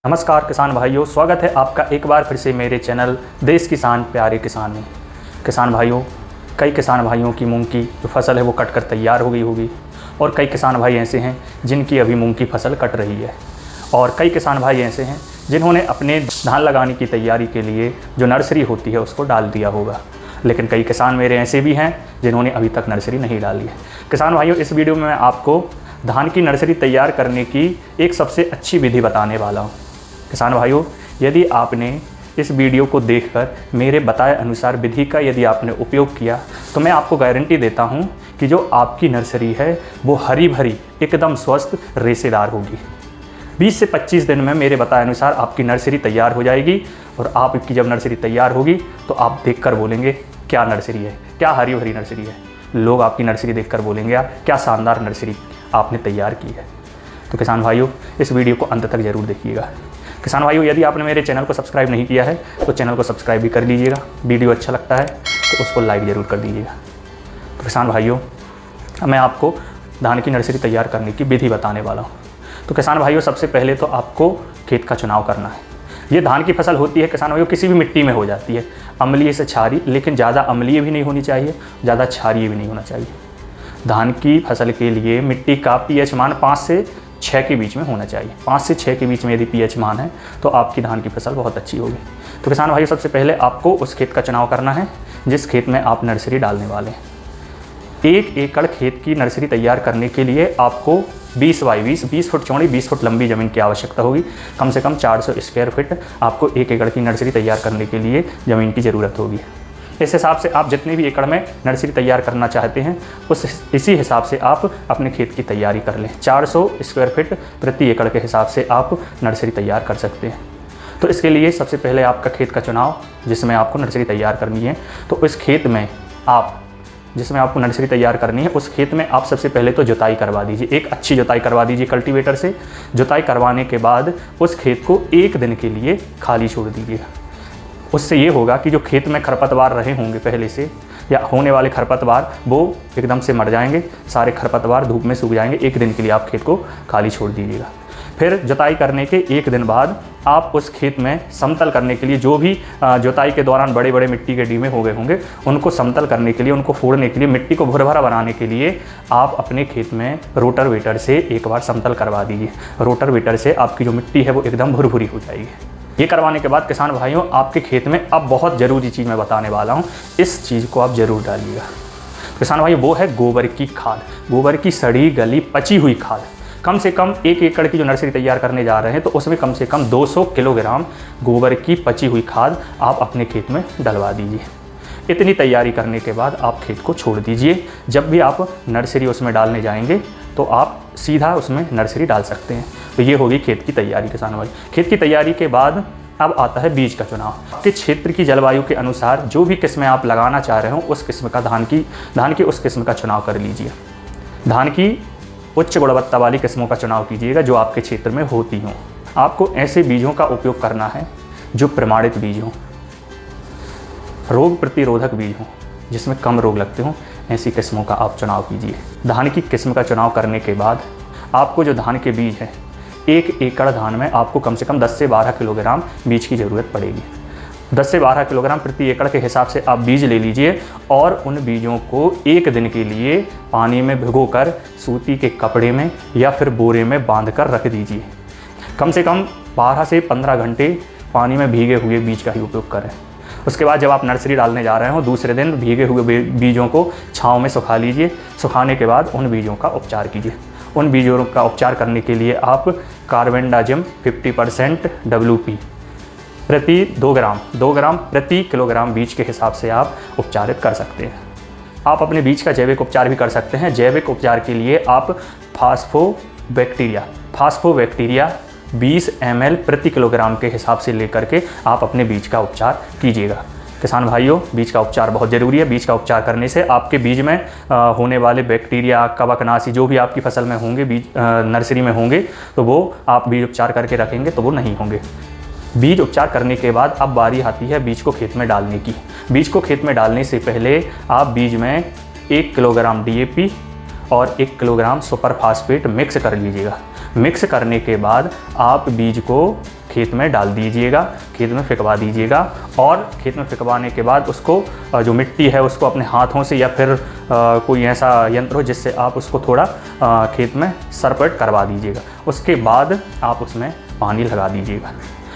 नमस्कार किसान भाइयों, स्वागत है आपका एक बार फिर से मेरे चैनल देश किसान प्यारे किसान में। किसान भाइयों, कई किसान भाइयों की मूंग की जो फसल है वो कट कर तैयार हो गई होगी और कई किसान भाई ऐसे हैं जिनकी अभी मूंग की फसल कट रही है और कई किसान भाई ऐसे हैं जिन्होंने अपने धान लगाने की तैयारी के लिए जो नर्सरी होती है उसको डाल दिया होगा। लेकिन कई किसान मेरे ऐसे भी हैं जिन्होंने अभी तक नर्सरी नहीं डाली है। किसान भाइयों, इस वीडियो में मैं आपको धान की नर्सरी तैयार करने की एक सबसे अच्छी विधि बताने वाला हूँ। किसान भाइयों, यदि आपने इस वीडियो को देखकर मेरे बताए अनुसार विधि का यदि आपने उपयोग किया तो मैं आपको गारंटी देता हूं कि जो आपकी नर्सरी है वो हरी भरी एकदम स्वस्थ रेशेदार होगी। 20 से 25 दिन में मेरे बताए अनुसार आपकी नर्सरी तैयार हो जाएगी और आपकी जब नर्सरी तैयार होगी तो आप देखकर बोलेंगे क्या नर्सरी है, क्या हरी भरी नर्सरी है। लोग आपकी नर्सरी देखकर बोलेंगे यार क्या शानदार नर्सरी आपने तैयार की है। तो किसान भाइयों, इस वीडियो को अंत तक ज़रूर देखिएगा। किसान भाइयों, यदि आपने मेरे चैनल को सब्सक्राइब नहीं किया है तो चैनल को सब्सक्राइब भी कर लीजिएगा। वीडियो अच्छा लगता है तो उसको लाइक ज़रूर कर दीजिएगा। तो किसान भाइयों, मैं आपको धान की नर्सरी तैयार करने की विधि बताने वाला हूँ। तो किसान भाइयों, सबसे पहले तो आपको खेत का चुनाव करना है। ये धान की फसल होती है किसान भाइयों, किसी भी मिट्टी में हो जाती है, अम्लीय से क्षारीय, लेकिन ज़्यादा अम्लीय भी नहीं होनी चाहिए, ज़्यादा क्षारीय भी नहीं होना चाहिए। धान की फसल के लिए मिट्टी का pH मान 5 से 6 के बीच में होना चाहिए। 5 से 6 के बीच में यदि pH मान है तो आपकी धान की फसल बहुत अच्छी होगी। तो किसान भाइयों, सबसे पहले आपको उस खेत का चुनाव करना है जिस खेत में आप नर्सरी डालने वाले हैं। 1 एकड़ खेत की नर्सरी तैयार करने के लिए आपको 20 बाई 20 फुट चौड़ी 20 फुट लंबी ज़मीन की आवश्यकता होगी। कम से कम 400 स्क्वायर फीट आपको 1 एकड़ की नर्सरी तैयार करने के लिए ज़मीन की ज़रूरत होगी। इस हिसाब से आप जितने भी एकड़ में नर्सरी तैयार करना चाहते हैं इसी हिसाब से आप अपने खेत की तैयारी कर लें। 400 स्क्वायर फीट प्रति एकड़ के हिसाब से आप नर्सरी तैयार कर सकते हैं। तो इसके लिए सबसे पहले आपका खेत का चुनाव जिसमें आपको नर्सरी तैयार करनी है, तो इस खेत में जिसमें आपको नर्सरी तैयार करनी है उस खेत में आप सबसे पहले तो जुताई करवा दीजिए। एक अच्छी जुताई करवा दीजिए कल्टीवेटर से। जुताई करवाने के बाद उस खेत को 1 दिन के लिए खाली छोड़ दीजिएगा। उससे ये होगा कि जो खेत में खरपतवार रहे होंगे पहले से या होने वाले खरपतवार वो एकदम से मर जाएंगे, सारे खरपतवार धूप में सूख जाएंगे। 1 दिन के लिए आप खेत को खाली छोड़ दीजिएगा। फिर जुताई करने के 1 दिन बाद आप उस खेत में समतल करने के लिए जो भी जुताई के दौरान बड़े बड़े मिट्टी के डीमे हो गए होंगे उनको समतल करने के लिए, उनको फोड़ने के लिए, मिट्टी को भुरभरा बनाने के लिए आप अपने खेत में रोटावेटर से एक बार समतल करवा दीजिए। रोटावेटर से आपकी जो मिट्टी है वो एकदम भुरभुरी हो जाएगी। ये करवाने के बाद किसान भाइयों, आपके खेत में अब बहुत ज़रूरी चीज़ मैं बताने वाला हूँ, इस चीज़ को आप ज़रूर डालिएगा। किसान भाइयों, वो है गोबर की खाद। गोबर की सड़ी गली पची हुई खाद। कम से कम 1 एकड़ की जो नर्सरी तैयार करने जा रहे हैं तो उसमें कम से कम 200 किलोग्राम गोबर की पची हुई खाद आप अपने खेत में डलवा दीजिए। इतनी तैयारी करने के बाद आप खेत को छोड़ दीजिए। जब भी आप नर्सरी उसमें डालने जाएंगे तो आप सीधा उसमें नर्सरी डाल सकते हैं। तो ये होगी खेत की तैयारी किसान भाई। खेत की तैयारी के बाद अब आता है बीज का चुनाव। आपके क्षेत्र की जलवायु के अनुसार जो भी किस्में आप लगाना चाह रहे हो उस किस्म का धान की उस किस्म का चुनाव कर लीजिए। धान की उच्च गुणवत्ता वाली किस्मों का चुनाव कीजिएगा जो आपके क्षेत्र में होती हों। आपको ऐसे बीजों का उपयोग करना है जो प्रमाणित बीज हों, रोग प्रतिरोधक बीज हों, जिसमें कम रोग लगते हों। ऐसी किस्मों का आप चुनाव कीजिए। धान की किस्म का चुनाव करने के बाद आपको जो धान के बीज हैं, 1 एकड़ धान में आपको कम से कम 10 से 12 किलोग्राम बीज की ज़रूरत पड़ेगी। 10 से 12 किलोग्राम प्रति एकड़ के हिसाब से आप बीज ले लीजिए और उन बीजों को 1 दिन के लिए पानी में भिगोकर सूती के कपड़े में या फिर बोरे में बांधकर रख दीजिए। कम से कम 12 से 15 घंटे पानी में भीगे हुए बीज का ही उपयोग करें। उसके बाद जब आप नर्सरी डालने जा रहे हो दूसरे दिन भीगे हुए बीजों को छांव में सुखा लीजिए। सुखाने के बाद उन बीजों का उपचार कीजिए। उन बीजों का उपचार करने के लिए आप कार्बेंडाजिम 50% WP प्रति 2 ग्राम प्रति किलोग्राम बीज के हिसाब से आप उपचारित कर सकते हैं। आप अपने बीज का जैविक उपचार भी कर सकते हैं। जैविक उपचार के लिए आप फास्फोबैक्टीरिया 20 ml प्रति किलोग्राम के हिसाब से लेकर के आप अपने बीज का उपचार कीजिएगा। किसान भाइयों, बीज का उपचार बहुत ज़रूरी है। बीज का उपचार करने से आपके बीज में होने वाले बैक्टीरिया, कवकनाशी जो भी आपकी फसल में होंगे, बीज नर्सरी में होंगे, तो वो आप बीज उपचार करके रखेंगे तो वो नहीं होंगे। बीज उपचार करने के बाद अब बारी आती है बीज को खेत में डालने की। बीज को खेत में डालने से पहले आप बीज में 1 किलोग्राम DAP और 1 किलोग्राम सुपर फास्फेट मिक्स कर लीजिएगा। मिक्स करने के बाद आप बीज को खेत में डाल दीजिएगा, खेत में फेंकवा दीजिएगा। और खेत में फेंकवाने के बाद उसको जो मिट्टी है उसको अपने हाथों से या फिर कोई ऐसा यंत्र हो जिससे आप उसको थोड़ा खेत में सरपट करवा दीजिएगा। उसके बाद आप उसमें पानी लगा दीजिएगा।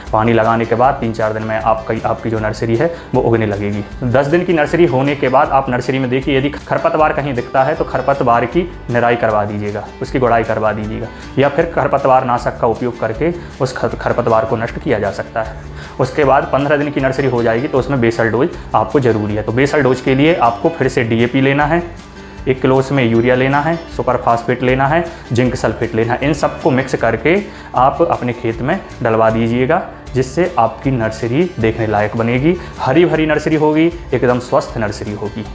पानी लगाने के बाद 3-4 दिन में आपकी जो नर्सरी है वो उगने लगेगी। 10 दिन की नर्सरी होने के बाद आप नर्सरी में देखिए, यदि खरपतवार कहीं दिखता है तो खरपतवार की निराई करवा दीजिएगा, उसकी गुड़ाई करवा दीजिएगा, या फिर खरपतवार नाशक का उपयोग करके उस खरपतवार को नष्ट किया जा सकता है। उसके बाद 15 दिन की नर्सरी हो जाएगी तो उसमें बेसल डोज आपको ज़रूरी है। तो बेसल डोज के लिए आपको फिर से DAP लेना है, 1 किलो उसमें यूरिया लेना है, सुपर फास्फेट लेना है, जिंक सल्फेट लेना है। इन सबको मिक्स करके आप अपने खेत में डलवा दीजिएगा, जिससे आपकी नर्सरी देखने लायक बनेगी, हरी भरी नर्सरी होगी, एकदम स्वस्थ नर्सरी होगी।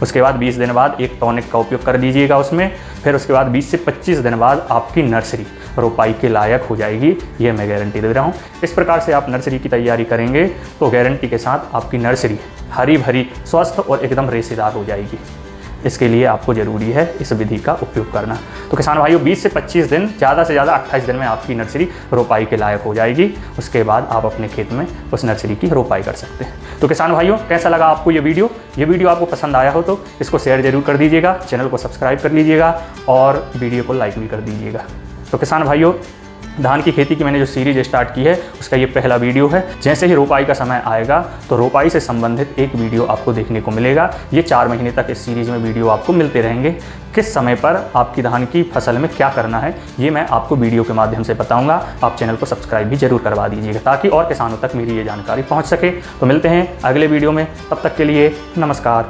उसके बाद 20 दिन बाद एक टॉनिक का उपयोग कर दीजिएगा उसमें। फिर उसके बाद 20 से 25 दिन बाद आपकी नर्सरी रोपाई के लायक हो जाएगी, ये मैं गारंटी दे रहा हूँ। इस प्रकार से आप नर्सरी की तैयारी करेंगे तो गारंटी के साथ आपकी नर्सरी हरी भरी, स्वस्थ और एकदम रेशेदार हो जाएगी। इसके लिए आपको ज़रूरी है इस विधि का उपयोग करना। तो किसान भाइयों, 20 से 25 दिन, ज़्यादा से ज़्यादा 28 दिन में आपकी नर्सरी रोपाई के लायक हो जाएगी। उसके बाद आप अपने खेत में उस नर्सरी की रोपाई कर सकते हैं। तो किसान भाइयों, कैसा लगा आपको ये वीडियो? ये वीडियो आपको पसंद आया हो तो इसको शेयर जरूर कर दीजिएगा, चैनल को सब्सक्राइब कर लीजिएगा और वीडियो को लाइक भी कर दीजिएगा। तो किसान भाइयों, धान की खेती की मैंने जो सीरीज स्टार्ट की है उसका ये पहला वीडियो है। जैसे ही रोपाई का समय आएगा तो रोपाई से संबंधित एक वीडियो आपको देखने को मिलेगा। ये 4 महीने तक इस सीरीज में वीडियो आपको मिलते रहेंगे। किस समय पर आपकी धान की फसल में क्या करना है ये मैं आपको वीडियो के माध्यम से बताऊंगा। आप चैनल को सब्सक्राइब भी जरूर करवा दीजिएगा ताकि और किसानों तक मेरी ये जानकारी पहुँच सके। तो मिलते हैं अगले वीडियो में, तब तक के लिए नमस्कार।